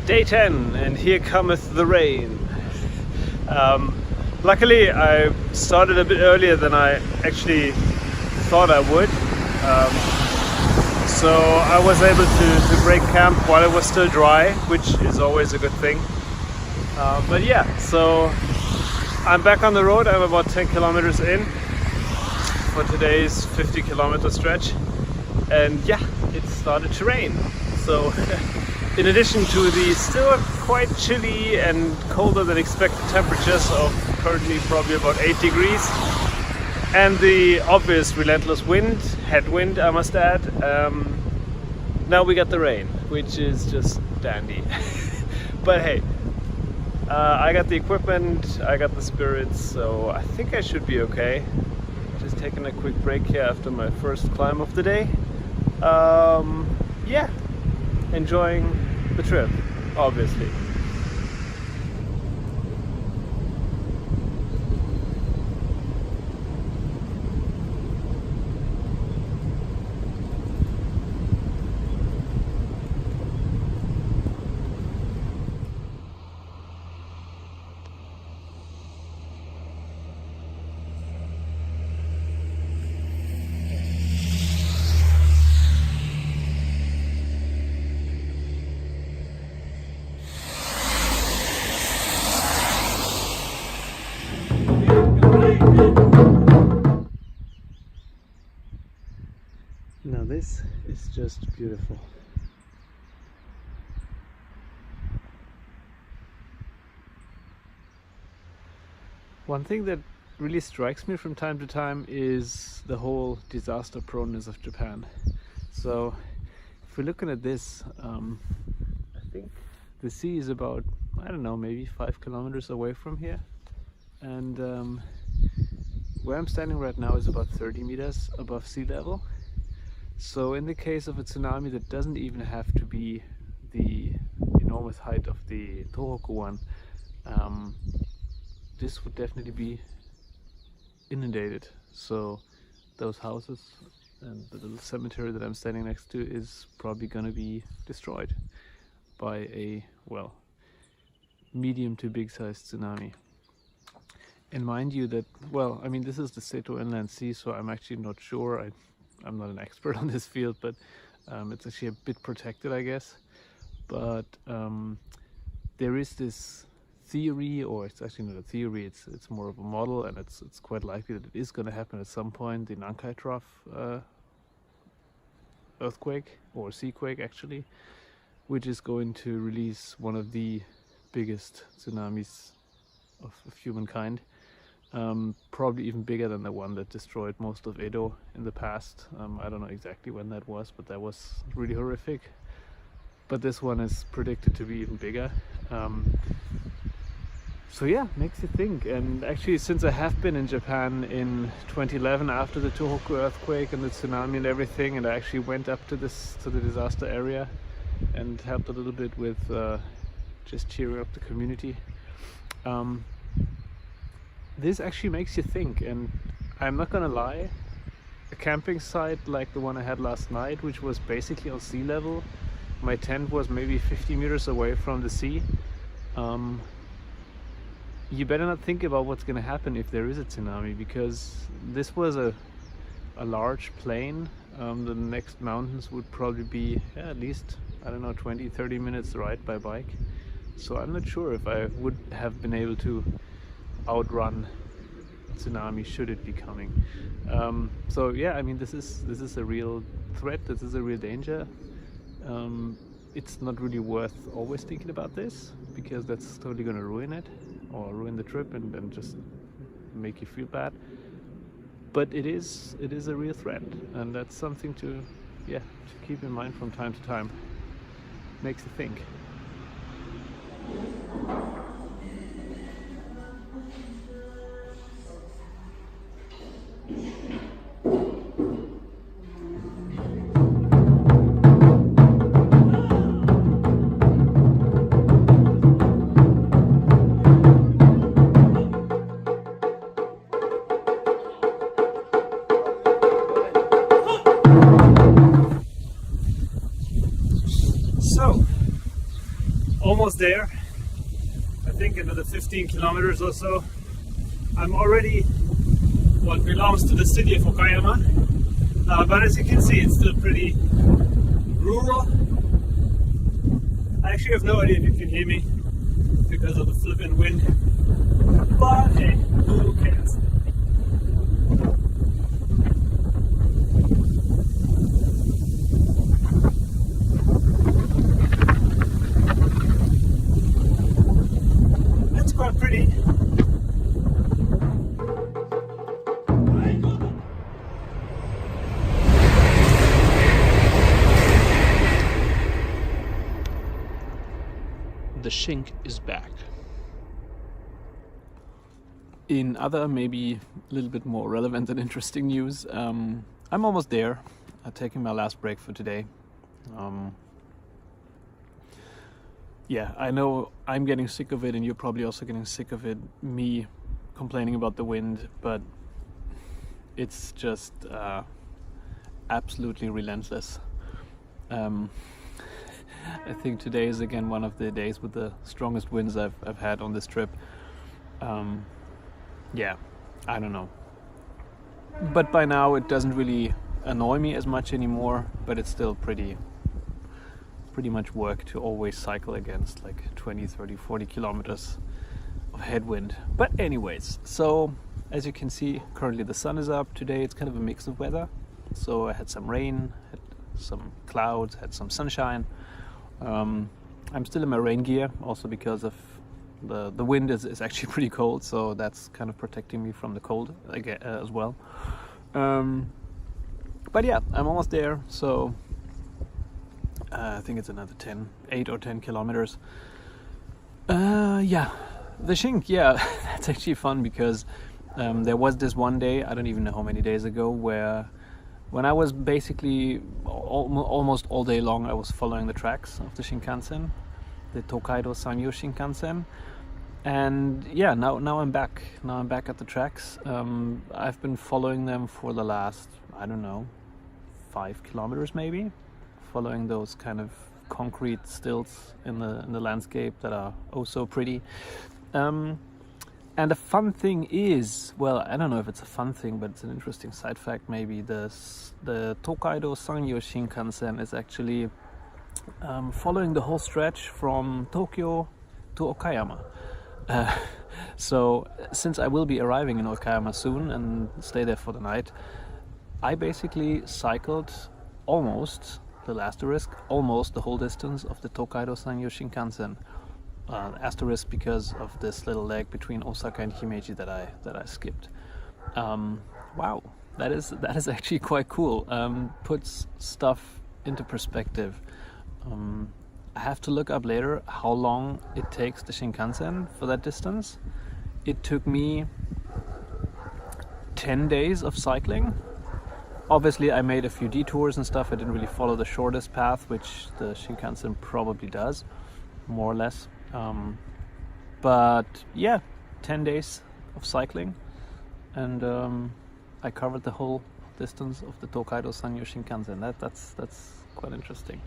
Day 10, and here cometh the rain. Luckily I started a bit earlier than I actually thought I would, so I was able to break camp while it was still dry, which is always a good thing. But yeah, so I'm back on the road. I'm about 10 kilometers in for today's 50-kilometer stretch, and yeah, it started to rain. So in addition to the still quite chilly and colder than expected temperatures of currently probably about 8 degrees, and the obvious relentless wind, headwind I must add, now we got the rain, which is just dandy. But hey, I got the equipment, I got the spirits, so I think I should be okay. Just taking a quick break here after my first climb of the day. Yeah, enjoying the trip, obviously. Now this is just beautiful. One thing that really strikes me from time to time is the whole disaster proneness of Japan. So if we're looking at this, I think the sea is about, I don't know, maybe 5 kilometers away from here, and where I'm standing right now is about 30 meters above sea level. So in the case of a tsunami that doesn't even have to be the enormous height of the Tohoku one, this would definitely be inundated. So those houses and the little cemetery that I'm standing next to is probably going to be destroyed by a, well, medium to big sized tsunami. And mind you that, well, I mean, this is the Seto Inland Sea, so I'm actually not sure. I'm not an expert on this field, but it's actually a bit protected, I guess. But there is this theory, or it's actually not a theory, it's more of a model, and it's quite likely that it is going to happen at some point, the Nankai Trough earthquake, or seaquake actually, which is going to release one of the biggest tsunamis of humankind. Probably even bigger than the one that destroyed most of Edo in the past. I don't know exactly when that was, but that was really horrific. But this one is predicted to be even bigger. So yeah, makes you think. And actually, since I have been in Japan in 2011 after the Tohoku earthquake and the tsunami and everything, and I actually went up to the disaster area and helped a little bit with just cheering up the community. This actually makes you think, and I'm not gonna lie, a camping site like the one I had last night, which was basically on sea level, my tent was maybe 50 meters away from the sea, you better not think about what's gonna happen if there is a tsunami, because this was a large plain. The next mountains would probably be at least, I don't know, 20-30 minutes ride by bike, so I'm not sure if I would have been able to outrun tsunami should it be coming. So yeah, I mean, this is a real threat, this is a real danger. It's not really worth always thinking about this, because that's totally gonna ruin it, or ruin the trip and just make you feel bad. But it is a real threat, and that's something to keep in mind from time to time. Makes you think. almost there. I think another 15 kilometers or so. I'm already what belongs to the city of Okayama, but as you can see, it's still pretty rural. I actually have no idea if you can hear me because of the flipping wind, but hey, who cares? That's quite pretty. The Shink is back. In other, maybe a little bit more relevant and interesting news, I'm almost there. I'm taking my last break for today. Yeah, I know I'm getting sick of it, and you're probably also getting sick of it, me complaining about the wind, but it's just absolutely relentless. I think today is again one of the days with the strongest winds I've had on this trip. Yeah, I don't know. But by now it doesn't really annoy me as much anymore, but it's still pretty much work to always cycle against like 20, 30, 40 kilometers of headwind. But anyways, so as you can see, currently the sun is up. Today it's kind of a mix of weather. So I had some rain, had some clouds, had some sunshine. I'm still in my rain gear, also because of the wind is actually pretty cold, so that's kind of protecting me from the cold as well. But yeah, I'm almost there, so I think it's another 8 or 10 kilometers. Yeah, the Shink, yeah, that's actually fun because there was this one day, I don't even know how many days ago, when I was basically almost all day long, I was following the tracks of the Shinkansen, the Tokaido Sanyō Shinkansen, and yeah, now I'm back. Now I'm back at the tracks. I've been following them for the last, I don't know, 5 kilometers maybe, following those kind of concrete stilts in the landscape that are oh so pretty. And the fun thing is, well, I don't know if it's a fun thing, but it's an interesting side fact maybe, the Tokaido Sanyō Shinkansen is actually following the whole stretch from Tokyo to Okayama. So since I will be arriving in Okayama soon and stay there for the night, I basically cycled almost the whole distance of the Tokaido Sanyō Shinkansen. Asterisk because of this little leg between Osaka and Himeji that I skipped. Wow, that is actually quite cool. Puts stuff into perspective. I have to look up later how long it takes the Shinkansen for that distance. It took me 10 days of cycling. Obviously I made a few detours and stuff. I didn't really follow the shortest path, which the Shinkansen probably does, more or less. But yeah, 10 days of cycling, and I covered the whole distance of the Tokaido Sanyō Shinkansen. That's quite interesting.